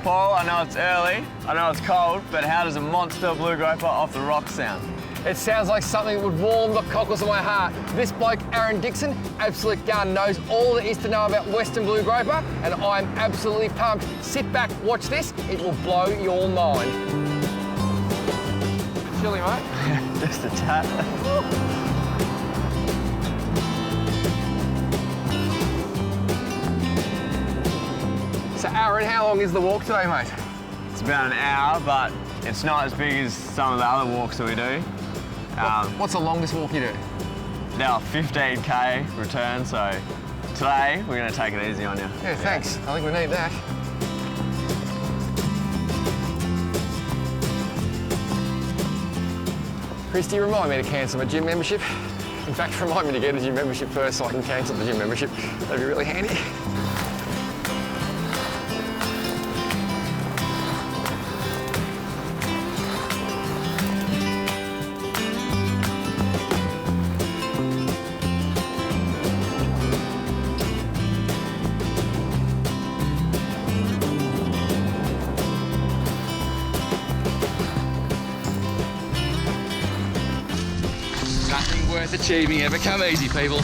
Paul, I know it's early, I know it's cold, but how does a monster blue groper off the rocks sound? It sounds like something that would warm the cockles of my heart. This bloke, Aaron Dixon, absolute gun, knows all there is to know about Western blue groper, and I'm absolutely pumped. Sit back, watch this, it will blow your mind. Chilly, mate? Just a tad. So Aaron, how long is the walk today, mate? It's about an hour, but it's not as big as some of the other walks that we do. What's the longest walk you do? Now 15k return, so today we're going to take it easy on you. Yeah, thanks. I think we need that. Christy, remind me to cancel my gym membership. In fact, remind me to get a gym membership first so I can cancel the gym membership. That'd be really handy. Nothing worth achieving ever come easy, people.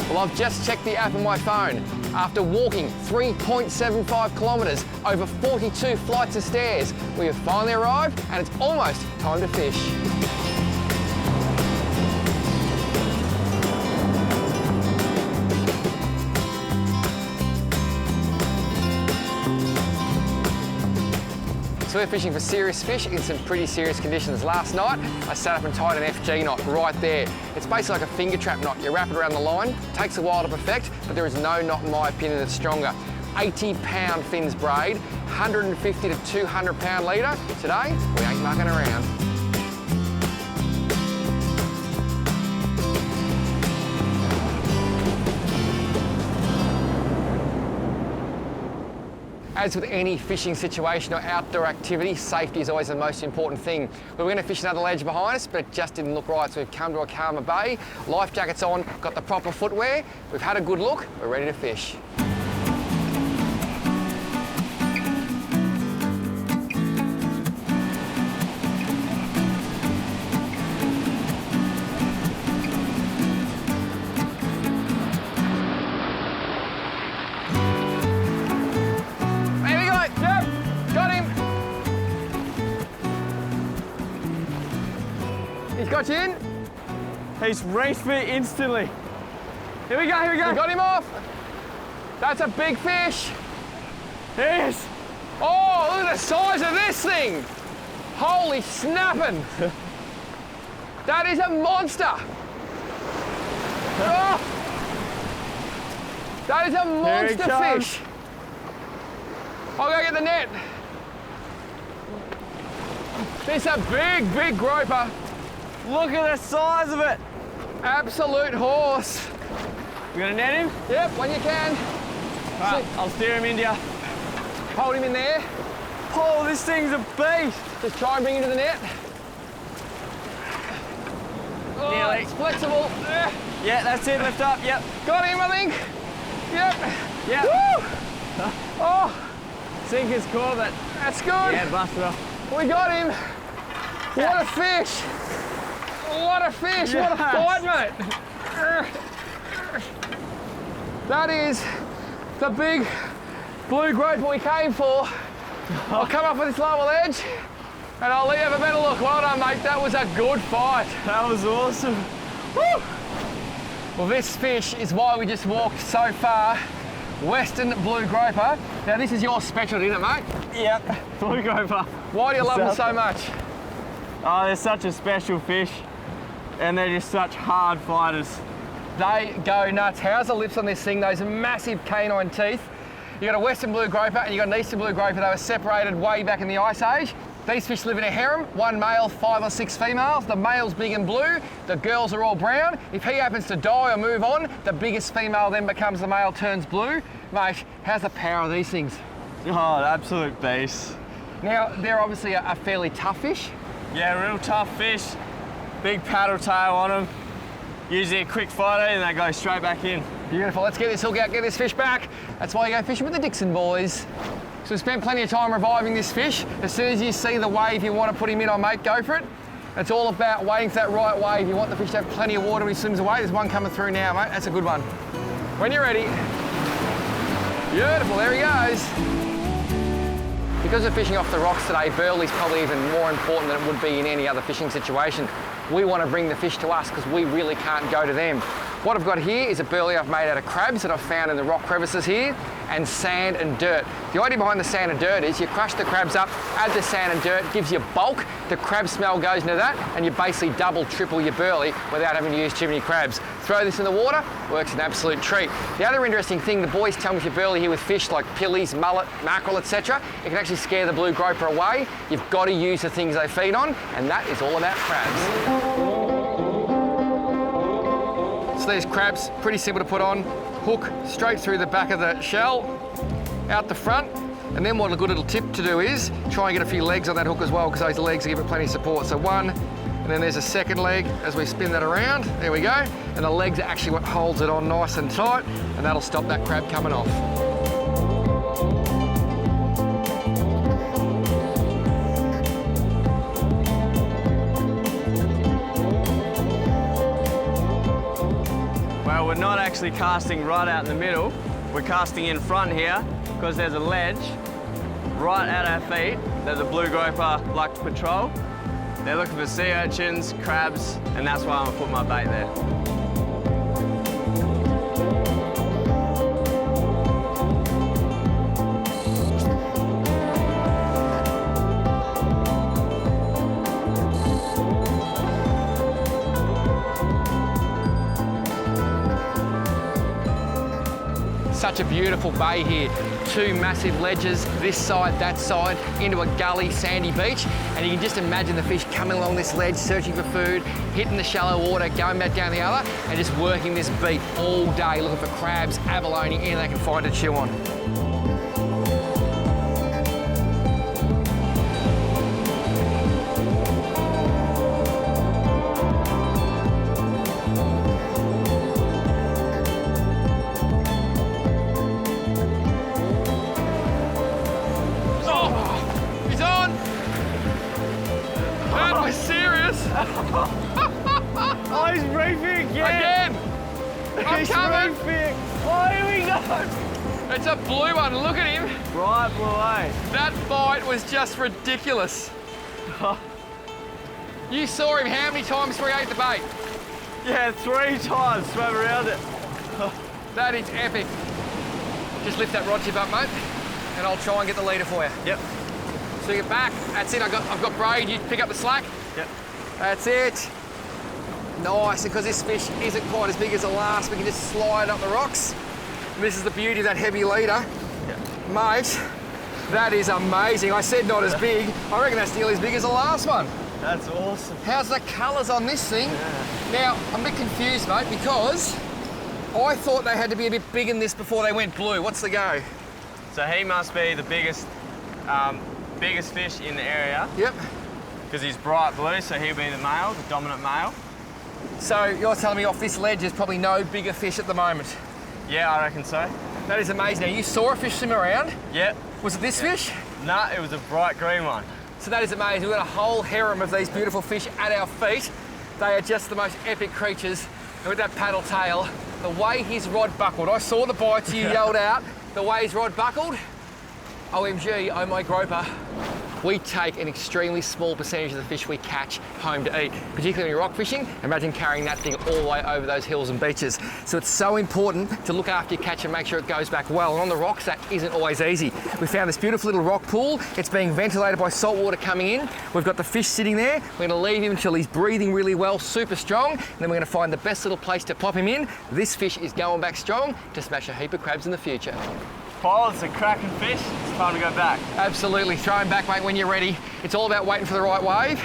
Well, I've just checked the app on my phone. After walking 3.75 kilometres over 42 flights of stairs, we have finally arrived and it's almost time to fish. So we're fishing for serious fish in some pretty serious conditions. Last night, I sat up and tied an FG knot right there. It's basically like a finger trap knot. You wrap it around the line, takes a while to perfect, but there is no knot, in my opinion, that's stronger. 80-pound fins braid, 150 to 200 pound leader. Today, we ain't mucking around. As with any fishing situation or outdoor activity, safety is always the most important thing. We were going to fish another ledge behind us, but it just didn't look right, so we've come to a calmer bay, life jackets on, got the proper footwear, we've had a good look, we're ready to fish. He's got you in? He's reached me instantly. Here we go, here we go. We got him off. That's a big fish. Yes. Oh, look at the size of this thing. Holy snapping. That is a monster. Oh. That is a monster fish. I'll go get the net. This is a big, big groper. Look at the size of it. Absolute horse. You gonna net him? Yep, when you can. Right, I'll steer him into you. Hold him in there. Oh, this thing's a beast. Just try and bring him to the net. Oh, Nearly. it's flexible. Yeah, that's it, lift up, yep. Got him, I think. Yep. Yep. Woo! Oh, Sinker's caught it. that's good. Yeah, busted off. We got him. What a fish. What a fish, Yes. what a fight, mate. That is the big blue groper we came for. I'll come up with this lower ledge and I'll let you have a better look. Well done, mate, that was a good fight. That was awesome. Woo! Well, this fish is why we just walked so far. Western blue groper. Now, this is your specialty, isn't it, mate? Yep, blue groper. Why do you love them so much? Oh, they're such a special fish and they're just such hard fighters. They go nuts. How's the lips on this thing? Those massive canine teeth. You got a Western blue groper and you got an Eastern blue groper. They were separated way back in the Ice Age. These fish live in a harem, 1 male, 5 or 6 females. The male's big and blue, the girls are all brown. If he happens to die or move on, the biggest female then becomes the male, turns blue. Mate, how's the power of these things? Oh, absolute beast. Now, they're obviously a fairly tough fish. Yeah, real tough fish. Big paddle tail on them. Usually a quick fighter and they go straight back in. Beautiful, let's get this hook out, get this fish back. That's why you go fishing with the Dixon boys. So we spent plenty of time reviving this fish. As soon as you see the wave you want to put him in on, mate, go for it. It's all about waiting for that right wave. You want the fish to have plenty of water when he swims away. There's one coming through now, mate. That's a good one. When you're ready. Beautiful, there he goes. Because we're fishing off the rocks today, burley's probably even more important than it would be in any other fishing situation. We want to bring the fish to us because we really can't go to them. What I've got here is a burley I've made out of crabs that I've found in the rock crevices here, and sand and dirt. The idea behind the sand and dirt is you crush the crabs up, add the sand and dirt, gives you bulk, the crab smell goes into that, and you basically double, triple your burley without having to use too many crabs. Throw this in the water, works an absolute treat. The other interesting thing, the boys tell me if you burley here with fish like pillies, mullet, mackerel, etc., it can actually scare the blue groper away. You've got to use the things they feed on, and that is all about crabs. So these crabs, pretty simple to put on. Hook straight through the back of the shell, out the front, and then what a good little tip to do is try and get a few legs on that hook as well, because those legs give it plenty of support. So one, and then there's a second leg as we spin that around. There we go. And the legs are actually what holds it on nice and tight, and that'll stop that crab coming off. Well, we're not actually casting right out in the middle. We're casting in front here because there's a ledge right at our feet that the blue groper like to patrol. They're looking for sea urchins, crabs, and that's why I'm gonna put my bait there. Such a beautiful bay here. 2 massive ledges, this side, that side, into a gully, sandy beach. And you can just imagine the fish coming along this ledge, searching for food, hitting the shallow water, going back down the other, and just working this beat all day, looking for crabs, abalone, anything they can find to chew on. Oh, he's reefing again! I'm coming! Reefing. Oh, here we go! It's a blue one, look at him! Right below. That bite was just ridiculous. You saw him how many times before he ate the bait? Yeah, 3 times, swam around it. That is epic. Just lift that rod tip up, mate, and I'll try and get the leader for you. Yep. Swing it back. That's it, I've got braid, you pick up the slack. Yep. That's it. Nice, and because this fish isn't quite as big as the last, we can just slide up the rocks. And this is the beauty of that heavy leader. Yep. Mate, that is amazing. I said not as big. I reckon that's nearly as big as the last one. That's awesome. How's the colours on this thing? Yeah. Now, I'm a bit confused, mate, because I thought they had to be a bit bigger than this before they went blue. What's the go? So he must be the biggest fish in the area. Yep. Because he's bright blue, so he'll be the male, the dominant male. So you're telling me off this ledge there's probably no bigger fish at the moment? Yeah, I reckon so. That is amazing. Now, you saw a fish swim around? Yep. Was it this fish? Nah, it was a bright green one. So that is amazing. We've got a whole harem of these beautiful fish at our feet. They are just the most epic creatures. And with that paddle tail, the way his rod buckled, I saw the bites you yelled out, the way his rod buckled, OMG, oh my groper. We take an extremely small percentage of the fish we catch home to eat, particularly when you're rock fishing. Imagine carrying that thing all the way over those hills and beaches. So it's so important to look after your catch and make sure it goes back well. And on the rocks, that isn't always easy. We found this beautiful little rock pool. It's being ventilated by salt water coming in. We've got the fish sitting there. We're gonna leave him until he's breathing really well, super strong. And then we're gonna find the best little place to pop him in. This fish is going back strong to smash a heap of crabs in the future. Paul, it's a cracking fish. It's time to go back. Absolutely, throw him back, mate, when you're ready. It's all about waiting for the right wave.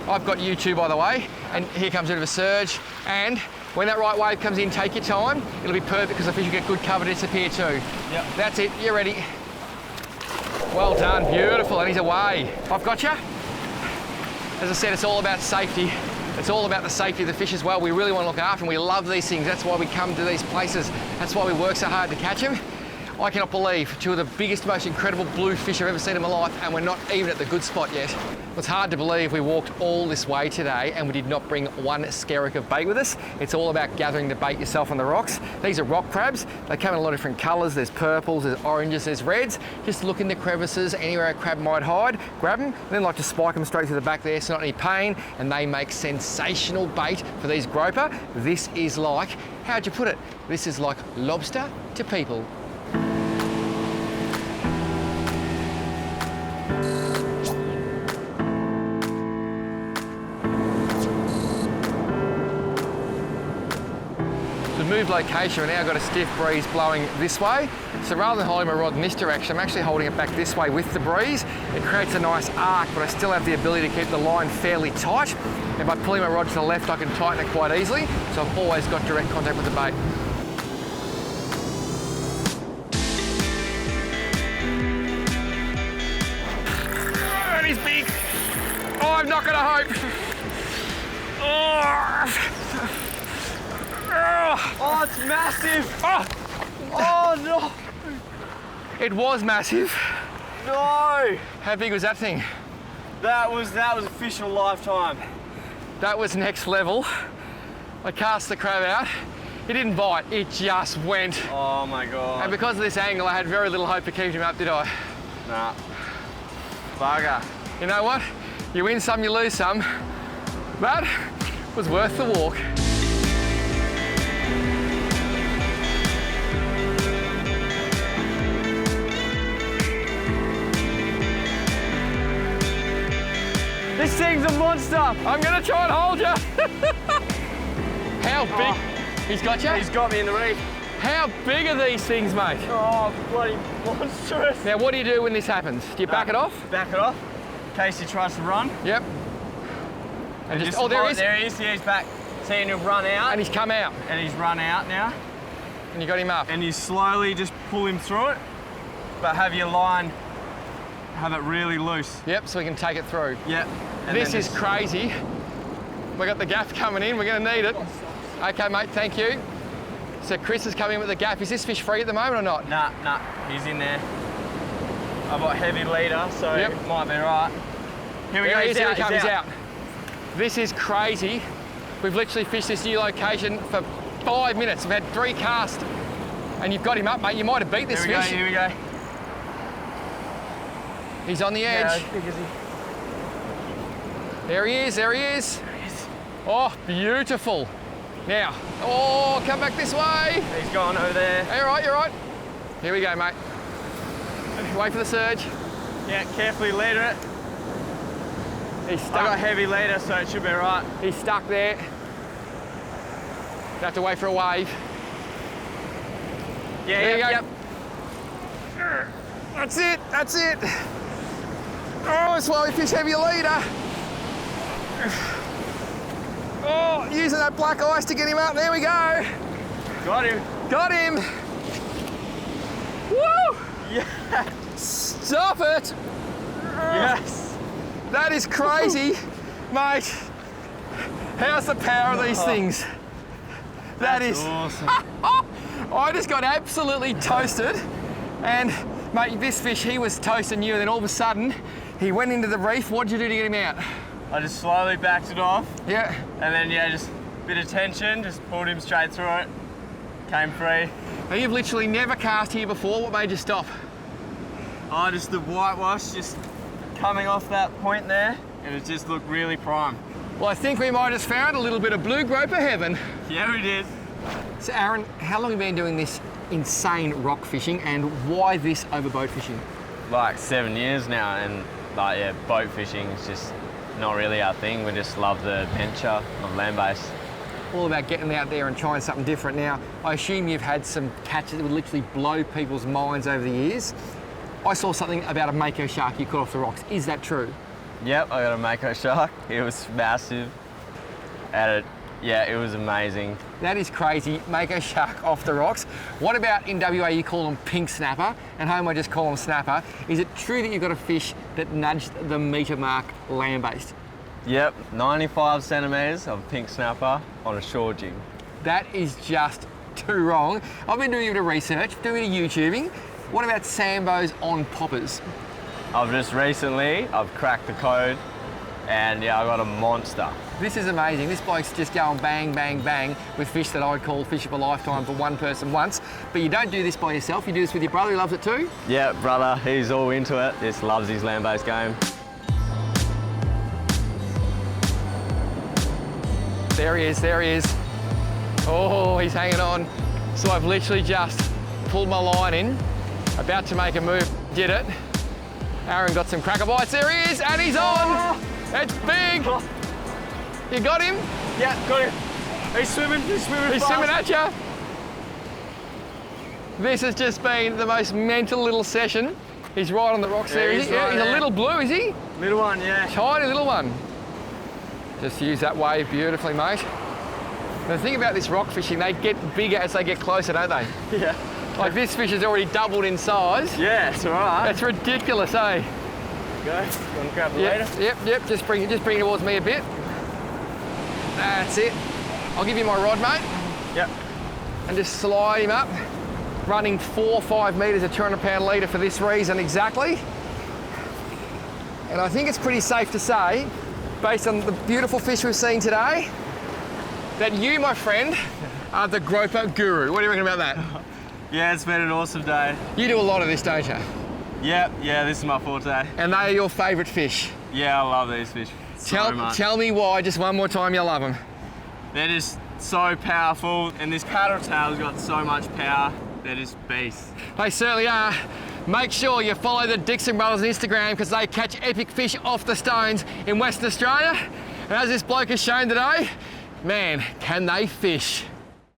I've got you too, by the way, and here comes a bit of a surge. And when that right wave comes in, take your time. It'll be perfect because the fish will get good cover to disappear too. Yep. That's it, you're ready. Well done, beautiful, and he's away. I've got you. As I said, it's all about safety. It's all about the safety of the fish as well. We really want to look after them. We love these things. That's why we come to these places. That's why we work so hard to catch them. I cannot believe two of the biggest, most incredible blue fish I've ever seen in my life, and we're not even at the good spot yet. It's hard to believe we walked all this way today and we did not bring one skerrick of bait with us. It's all about gathering the bait yourself on the rocks. These are rock crabs. They come in a lot of different colours. There's purples, there's oranges, there's reds. Just look in the crevices, anywhere a crab might hide, grab them, and then like to spike them straight through the back there so not any pain, and they make sensational bait for these groper. This is like, how'd you put it? This is like lobster to people. Moved location, we've now got a stiff breeze blowing this way. So rather than holding my rod in this direction, I'm actually holding it back this way with the breeze. It creates a nice arc, but I still have the ability to keep the line fairly tight. And by pulling my rod to the left, I can tighten it quite easily. So I've always got direct contact with the bait. Oh, and he's big. Oh, I'm not gonna hope. Oh. Oh, it's massive! Oh. Oh no! It was massive. No! How big was that thing? That was a fish of a lifetime. That was next level. I cast the crab out. It didn't bite, it just went. Oh my god. And because of this angle, I had very little hope of keeping him up, did I? Nah. Bugger. You know what? You win some, you lose some. But it was worth the walk. This thing's a monster! I'm gonna try and hold you. How big? Oh. He's got you? He's got me in the reef. How big are these things, mate? Oh, bloody monstrous. Now, what do you do when this happens? Do you back it off? Back it off, in case he tries to run. Yep. And just, oh, there he is. There he is, yeah, he's back. See, and he'll run out. And he's come out. And he's run out now. And you got him up. And you slowly just pull him through it, but have your line, have it really loose. Yep, so we can take it through. Yep. And This is crazy. We got the gaff coming in, we're gonna need it. Okay, mate, thank you. So Chris is coming with the gaff. Is this fish free at the moment or not? Nah, he's in there. I've got heavy leader, so yep. It might be right. Here we go, He's out. This is crazy. We've literally fished this new location for 5 minutes. We've had 3 casts, and you've got him up, mate. You might have beat this fish. Here we go. He's on the edge. How big is he? There he is. Oh, beautiful. Now, oh, come back this way. He's gone over there. You're right. Here we go, mate. Wait for the surge. Yeah, carefully leader it. He's stuck. I got heavy leader, so it should be right. He's stuck there. You have to wait for a wave. Yeah, there you go. Yep. That's it. Oh, slowly fish heavy leader. Oh, using that black ice to get him up. There we go. Got him. Woo! Yeah. Stop it. Yes. That is crazy, mate. How's the power of these things? That's awesome. I just got absolutely toasted, and mate, this fish, he was toasting you, and then all of a sudden, he went into the reef. What did you do to get him out? I just slowly backed it off. Yeah. And then, yeah, just a bit of tension, just pulled him straight through it. Came free. Now, you've literally never cast here before. What made you stop? Oh, just the whitewash, just coming off that point there, and it just looked really prime. Well, I think we might have found a little bit of blue groper heaven. Yeah, we did. So, Aaron, how long have you been doing this insane rock fishing, and why this over boat fishing? Like 7 years now, and like, yeah, boat fishing is just not really our thing. We just love the adventure of land-based. all about getting out there and trying something different. Now, I assume you've had some catches that would literally blow people's minds over the years. I saw something about a mako shark you caught off the rocks. Is that true? Yep, I got a mako shark. It was massive. And it was amazing. That is crazy. Mako shark off the rocks. What about in WA you call them pink snapper, and home I just call them snapper. Is it true that you've got a fish that nudged the metre mark land-based? Yep, 95 centimetres of pink snapper on a shore jig. That is just too wrong. I've been doing a bit of research, doing a bit of YouTubing. What about Sambos on poppers? I've cracked the code, and yeah, I got a monster. This is amazing. This bloke's just going bang, bang, bang with fish that I'd call fish of a lifetime for one person once. But you don't do this by yourself, you do this with your brother who loves it too? Yeah, brother, he's all into it. Just loves his land-based game. There he is, there he is. Oh, he's hanging on. So I've literally just pulled my line in, about to make a move, did it. Aaron got some cracker bites, there he is, and he's on! It's big! You got him? Yeah, got him. He's swimming He's fast. swimming at you. This has just been the most mental little session. He's right on the rocks there, is he? right He's a there. little blue, is he? Little one, yeah. Tiny little one. Just use that wave beautifully, mate. The thing about this rock fishing, they get bigger as they get closer, don't they? Yeah. Like this fish has already doubled in size. Yeah, it's all right. That's ridiculous, eh? Go. You want to grab it later? Yep. Just bring it towards me a bit. That's it. I'll give you my rod, mate. Yep. And just slide him up. Running 4 or 5 metres of 200 pound leader for this reason exactly. And I think it's pretty safe to say, based on the beautiful fish we've seen today, that you, my friend, are the Groper guru. What do you reckon about that? Yeah, it's been an awesome day. You do a lot of this, don't you? Yep, yeah, this is my forte. And they are your favourite fish. Yeah, I love these fish so much. Tell me why, just one more time, you love them. They're just so powerful, and this paddle tail's got so much power. They're just beasts. They certainly are. Make sure you follow the Dixon Brothers on Instagram because they catch epic fish off the stones in Western Australia. And as this bloke has shown today, man, can they fish.